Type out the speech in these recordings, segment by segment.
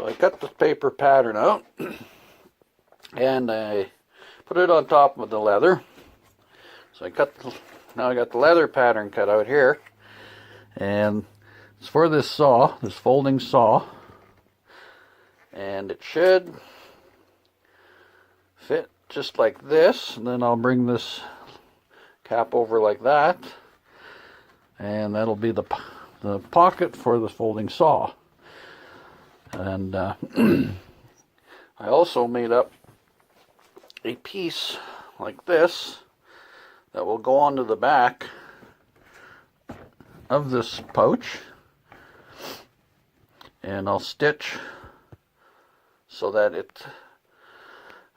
So I cut the paper pattern out and I put it on top of the leather. So now I got the leather pattern cut out here, and it's for this saw, this folding saw, and it should fit just like this. And then I'll bring this cap over like that, and that'll be the pocket for the folding saw. And I also made up a piece like this that will go onto the back of this pouch, and I'll stitch so that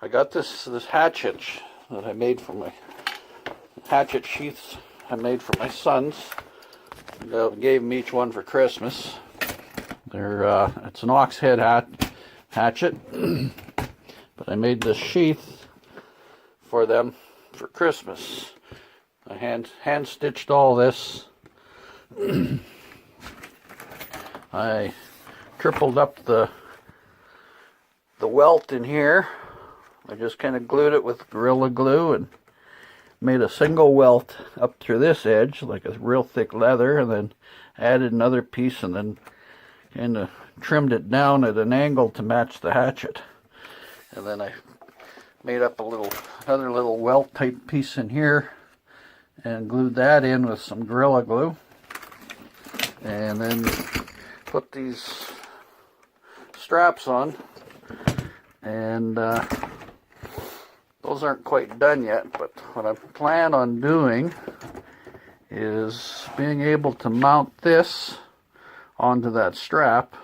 I got this hatchet that I made for my hatchet sheaths I made for my sons. I gave them each one for Christmas. It's an ox head hatchet, but I made this sheath for them for Christmas. I hand stitched all this. I tripled up the welt in here. I just kind of glued it with Gorilla Glue and made a single welt up through this edge, like a real thick leather, and then added another piece and then kind of trimmed it down at an angle to match the hatchet. And then I made up another little welt type piece in here and glued that in with some Gorilla Glue, and then put these straps on. And those aren't quite done yet, but what I plan on doing is being able to mount this onto that strap,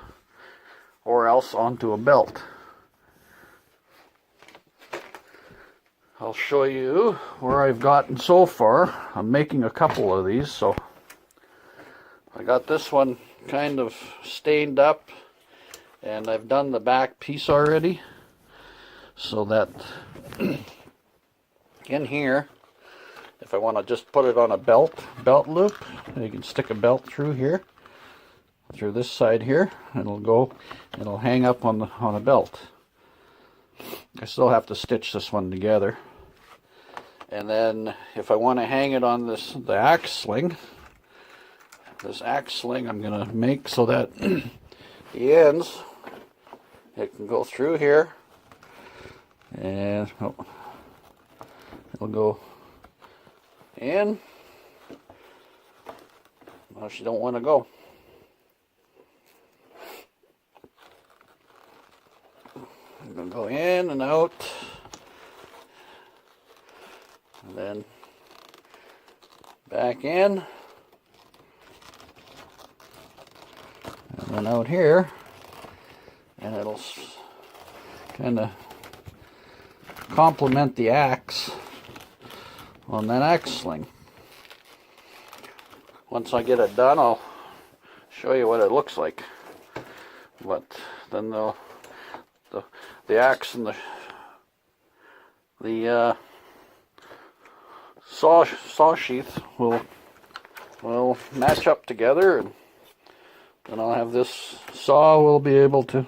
or else onto a belt. I'll show you where I've gotten so far. I'm making a couple of these, so I got this one kind of stained up, and I've done the back piece already, so that in here, if I want to just put it on a belt loop, you can stick a belt through here, through this side here, and it'll hang up on a belt. I still have to stitch this one together. And then if I want to hang it on the axe sling, I'm going to make so that the ends, it can go through here, and it'll go in. Well, she don't want to go. I'm going to go in and out, and then back in, and then out here, and it'll kind of complement the axe on that axe sling. Once I get it done, I'll show you what it looks like. But then the axe and the saw sheath will match up together, and then I'll have this saw will be able to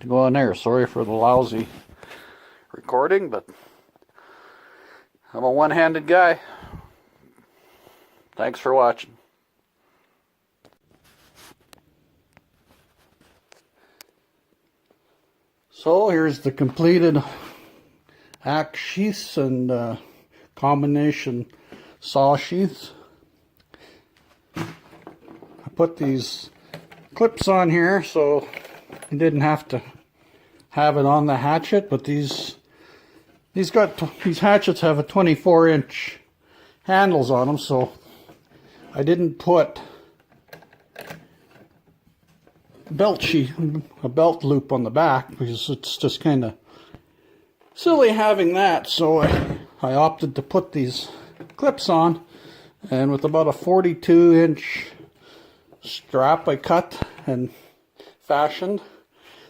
go on there. Sorry for the lousy recording, but I'm a one-handed guy. Thanks for watching. So here's the completed axe sheaths and combination saw sheaths. I put these clips on here so I didn't have to have it on the hatchet, but these hatchets have a 24-inch handles on them, so I didn't put a belt loop on the back because it's just kind of silly having that. So I opted to put these clips on, and with about a 42-inch strap I cut and fashioned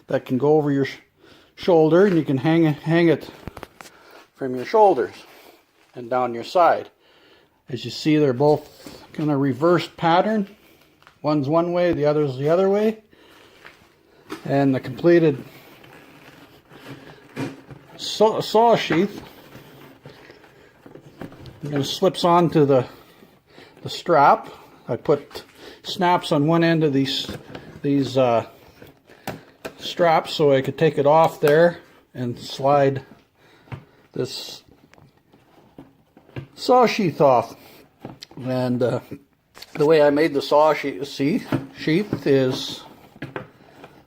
that can go over your shoulder, and you can hang it from your shoulders and down your side. As you see, they're both kind of reversed pattern. One's one way, the other's the other way. and the completed saw sheath. And it slips onto the strap. I put snaps on one end of these straps so I could take it off there and slide this saw sheath off. And the way I made the saw sheath is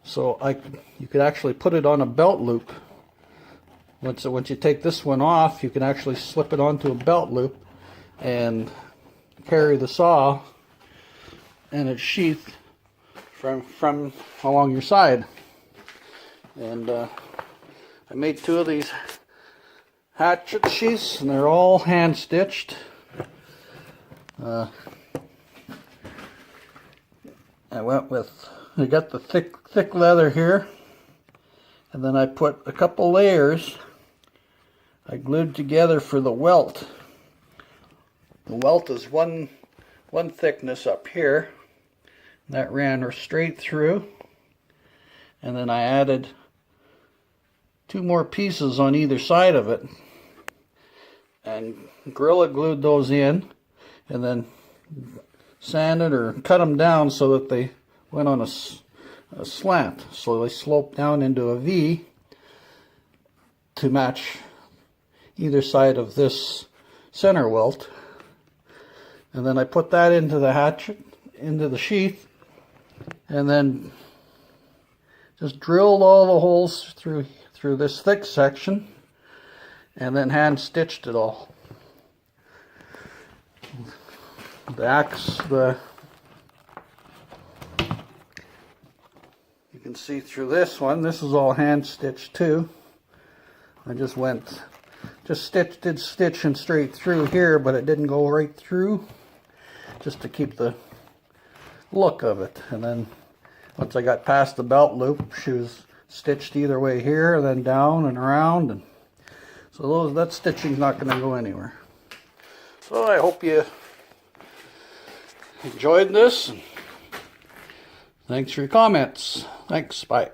so you could actually put it on a belt loop. Once you take this one off, you can actually slip it onto a belt loop and carry the saw and its sheath from along your side. And I made 2 of these hatchet sheaths, and they're all hand stitched. I got the thick leather here, and then I put a couple layers I glued together for the welt. The welt is one thickness up here. That ran straight through, and then I added 2 more pieces on either side of it and Gorilla Glued those in, and then sanded or cut them down so that they went on a slant, so they sloped down into a V to match either side of this center welt. And then I put that into the hatchet, into the sheath, and then just drilled all the holes through this thick section, and then hand stitched it all. You can see through this one, this is all hand stitched too. I just did stitching straight through here, but it didn't go right through, just to keep the look of it. And then once I got past the belt loop, she was stitched either way here, then down and around, and so that stitching's not going to go anywhere. So I hope you enjoyed this. Thanks for your comments. Thanks. Bye.